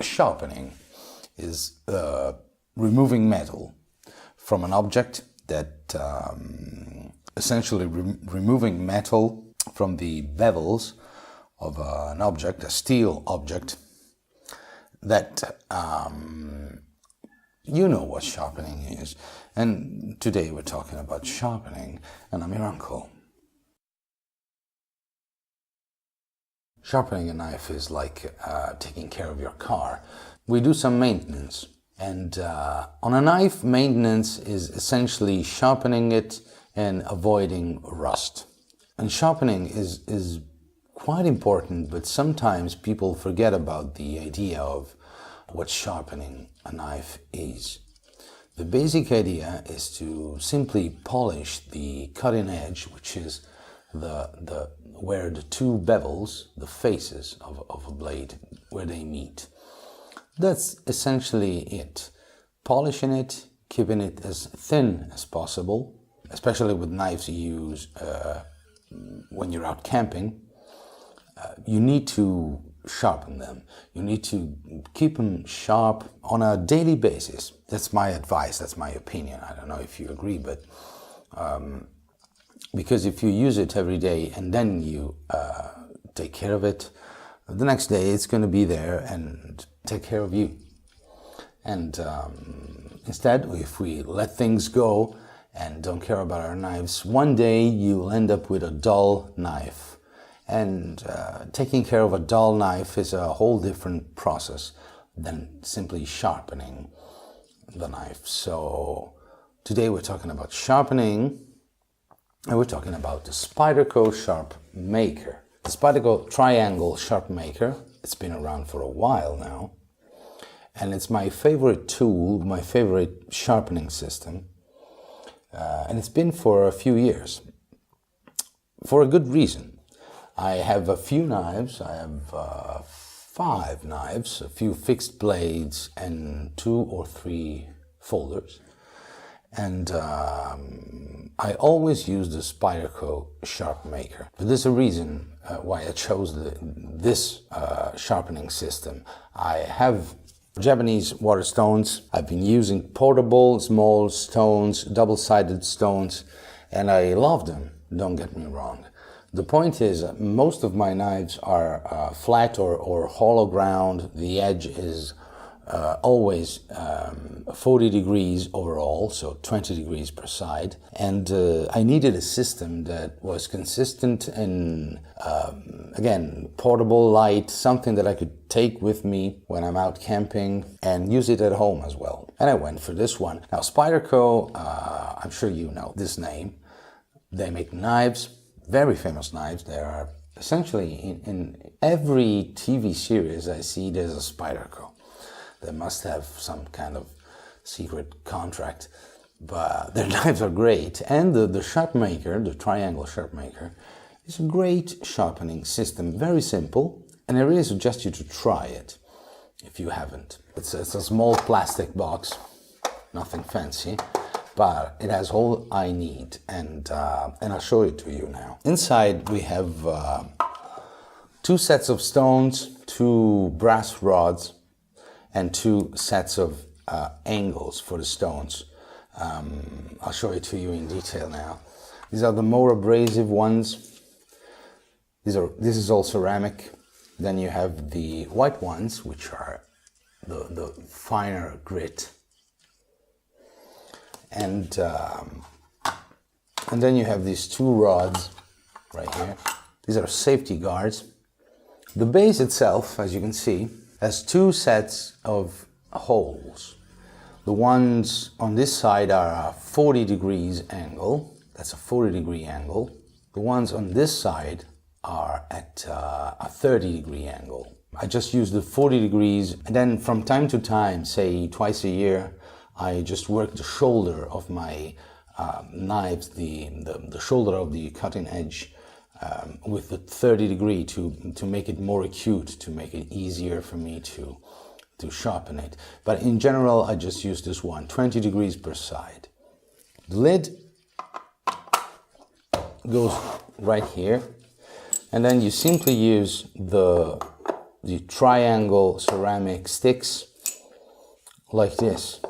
Sharpening is removing metal from an object, that essentially removing metal from the bevels of an object, a steel object, that you know what sharpening is. And today we're talking about sharpening, and I'm your uncle. Sharpening a knife is like taking care of your car. We do some maintenance, and on a knife, maintenance is essentially sharpening it and avoiding rust. And sharpening is quite important, but sometimes people forget about the idea of what sharpening a knife is. The basic idea is to simply polish the cutting edge, which is where the two bevels, the faces of a blade, where they meet. That's essentially it. Polishing it, keeping it as thin as possible, especially with knives you use when you're out camping. You need to sharpen them. You need to keep them sharp on a daily basis. That's my advice, that's my opinion. I don't know if you agree, but because if you use it every day and then you take care of it, the next day it's going to be there and take care of you. And instead, if we let things go and don't care about our knives, one day you'll end up with a dull knife. And taking care of a dull knife is a whole different process than simply sharpening the knife. So today we're talking about sharpening, and we're talking about the SPYDERCO SHARPMAKER. The SPYDERCO Triangle SHARPMAKER, it's been around for a while now, and it's my favorite tool, my favorite sharpening system, and it's been for a few years, for a good reason. I have a few knives. I have 5 knives, a few fixed blades, and 2 or 3 folders. And I always use the SPYDERCO SHARPMAKER. But there's a reason why I chose this sharpening system. I have Japanese water stones. I've been using portable, small stones, double-sided stones, and I love them, don't get me wrong. The point is, most of my knives are flat or hollow ground. The edge is always 40 degrees overall, so 20 degrees per side. And I needed a system that was consistent and, again, portable, light, something that I could take with me when I'm out camping and use it at home as well. And I went for this one. Now, SPYDERCO, I'm sure you know this name. They make knives. Very famous knives. They are essentially in every TV series I see there's a SPYDERCO. They must have some kind of secret contract, but their knives are great. And the SHARPMAKER, the Triangle SHARPMAKER, is a great sharpening system. Very simple, and I really suggest you to try it if you haven't. It's a small plastic box, nothing fancy, but it has all I need, and I'll show it to you now. Inside we have 2 sets of stones, 2 brass rods, and 2 sets of angles for the stones. I'll show it to you in detail now. These are the more abrasive ones. This is all ceramic. Then you have the white ones, which are the finer grit. And then you have these 2 rods right here. These are safety guards. The base itself, as you can see, has 2 sets of holes. The ones on this side are a 40 degrees angle. That's a 40 degree angle. The ones on this side are at a 30 degree angle. I just use the 40 degrees, and then from time to time, say twice a year, I just work the shoulder of my knives, the shoulder of the cutting edge with the 30 degree to make it more acute, to make it easier for me to sharpen it. But in general, I just use this one, 20 degrees per side. The lid goes right here, and then you simply use the the triangle ceramic sticks like this.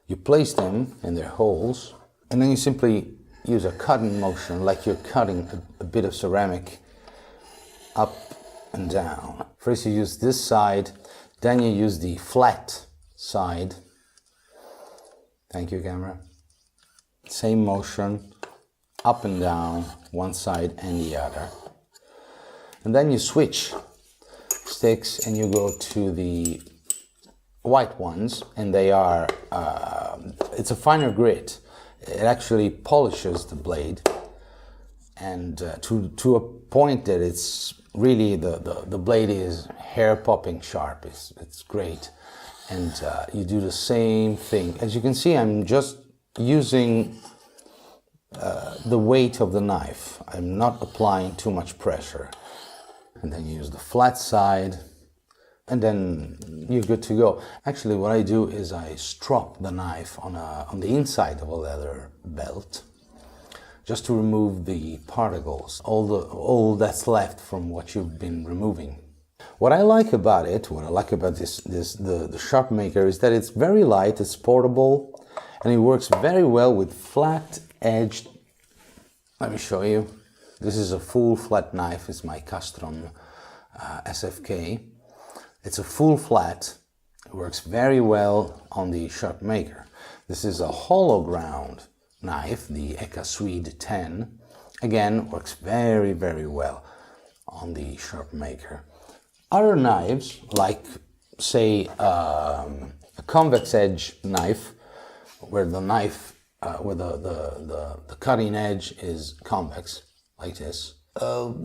You place them in their holes, and then you simply use a cutting motion like you're cutting a bit of ceramic up and down. First you use this side, then you use the flat side. Thank you, camera. Same motion, up and down, one side and the other. And then you switch sticks and you go to the white ones, and they are, it's a finer grit. It actually polishes the blade, and to a point that it's really, the blade is hair-popping sharp. It's great. And you do the same thing. As you can see, I'm just using the weight of the knife. I'm not applying too much pressure. And then you use the flat side, and then you're good to go. Actually, what I do is I strop the knife on the inside of a leather belt, just to remove the particles, all that's left from what you've been removing. What I like about it, the SharpMaker, is that it's very light, it's portable, and it works very well with flat-edged. Let me show you. This is a full flat knife. It's my custom SFK. It's a full flat. It works very well on the SharpMaker. This is a hollow ground knife, the Eka Swede 10. Again, works very, very well on the SharpMaker. Other knives, like say a convex edge knife, where the knife, where the cutting edge is convex, like this,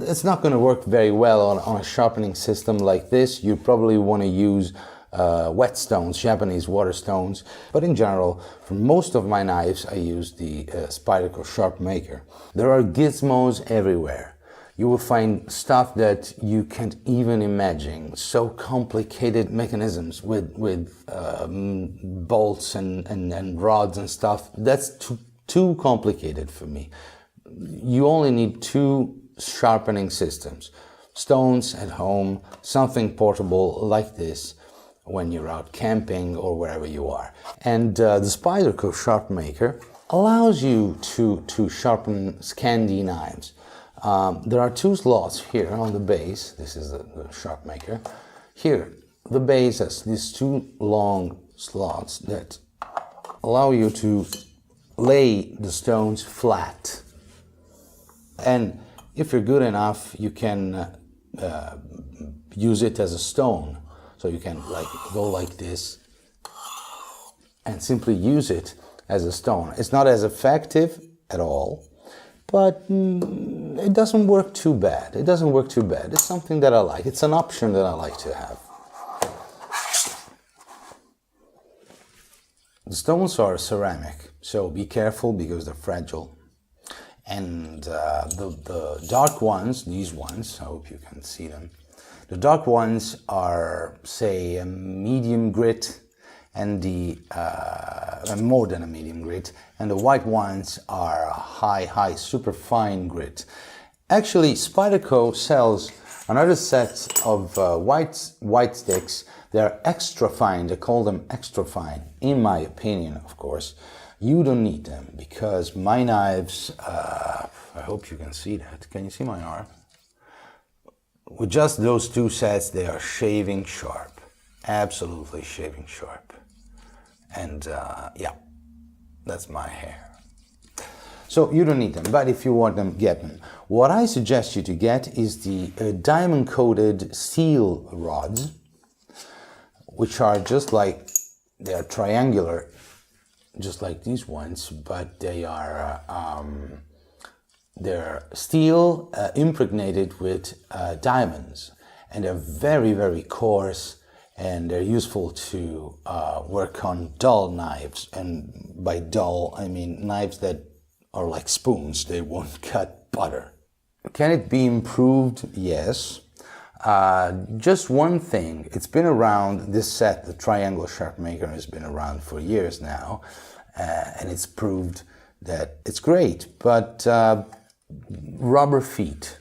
it's not going to work very well on a sharpening system like this. You probably want to use whetstones, Japanese water stones, but in general, for most of my knives, I use the SPYDERCO SHARPMAKER. There are gizmos everywhere. You will find stuff that you can't even imagine, so complicated mechanisms with bolts and rods and stuff. That's too complicated for me. You only need two sharpening systems. Stones at home, something portable like this when you're out camping or wherever you are. And the SPYDERCO SHARPMAKER allows you to sharpen Scandi knives. There are two slots here on the base. This is the SharpMaker. Here, the base has these two long slots that allow you to lay the stones flat. And if you're good enough, you can use it as a stone. So you can go like this and simply use it as a stone. It's not as effective at all, but it doesn't work too bad. It doesn't work too bad. It's something that I like. It's an option that I like to have. The stones are ceramic, so be careful because they're fragile. And the dark ones, these ones, I hope you can see them. The dark ones are, say, a medium grit, and the more than a medium grit, and the white ones are a high, super fine grit. Actually, SPYDERCO sells another set of white sticks. They're extra fine. They call them extra fine. In my opinion, of course, you don't need them because my knives. I hope you can see that. Can you see my arm? With just those two sets, they are shaving sharp. Absolutely shaving sharp. And yeah, that's my hair. So you don't need them, but if you want them, get them. What I suggest you to get is the diamond-coated steel rods, which are just like, they are triangular, just like these ones, but they are they're steel impregnated with diamonds, and they're very, very coarse, and they're useful to work on dull knives. And by dull, I mean knives that are like spoons. They won't cut butter. Can it be improved? Yes. Just one thing. It's been around, this set, the Triangle SharpMaker, has been around for years now, and it's proved that it's great. But rubber feet,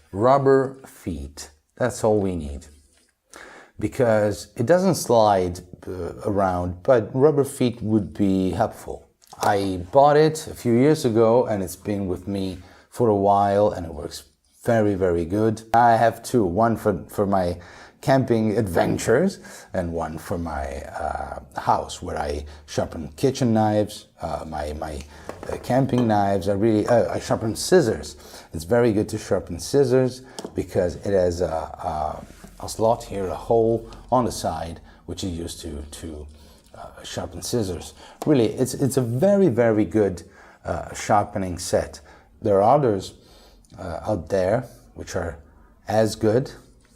that's all we need. because it doesn't slide around, but rubber feet would be helpful. I bought it a few years ago and it's been with me for a while and it works very, very good. I have two, one for my camping adventures and one for my house, where I sharpen kitchen knives. My camping knives are really, I sharpen scissors. It's very good to sharpen scissors because it has a slot here, a hole on the side, which is used to sharpen scissors. Really, it's a very, very good sharpening set. There are others out there which are as good,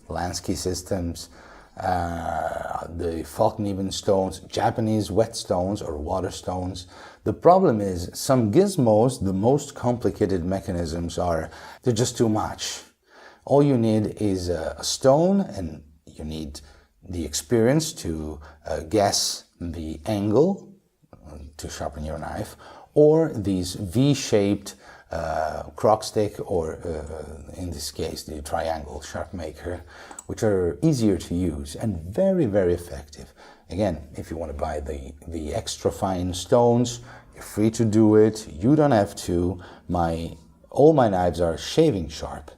Lansky systems, the Falkneven stones, Japanese wet stones or water stones. The problem is some gizmos, the most complicated mechanisms they're just too much. All you need is a stone, and you need the experience to guess the angle to sharpen your knife, or these V-shaped crock stick, or in this case the triangle SharpMaker, which are easier to use and very, very effective. Again, if you want to buy the extra fine stones, you're free to do it. You don't have to. All my knives are shaving sharp.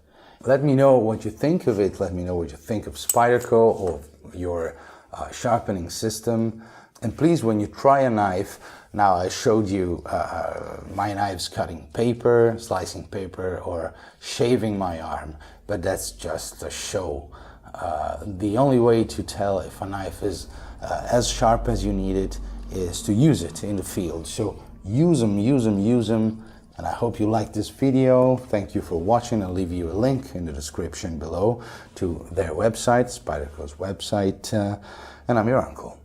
Let me know what you think of it. Let me know what you think of Spyderco or your sharpening system. And please, when you try a knife, now I showed you my knives cutting paper, slicing paper, or shaving my arm, but that's just a show. The only way to tell if a knife is as sharp as you need it is to use it in the field. So use them, use them, use them. And I hope you liked this video. Thank you for watching. I'll leave you a link in the description below to their website, Spyderco's website. And I'm your uncle.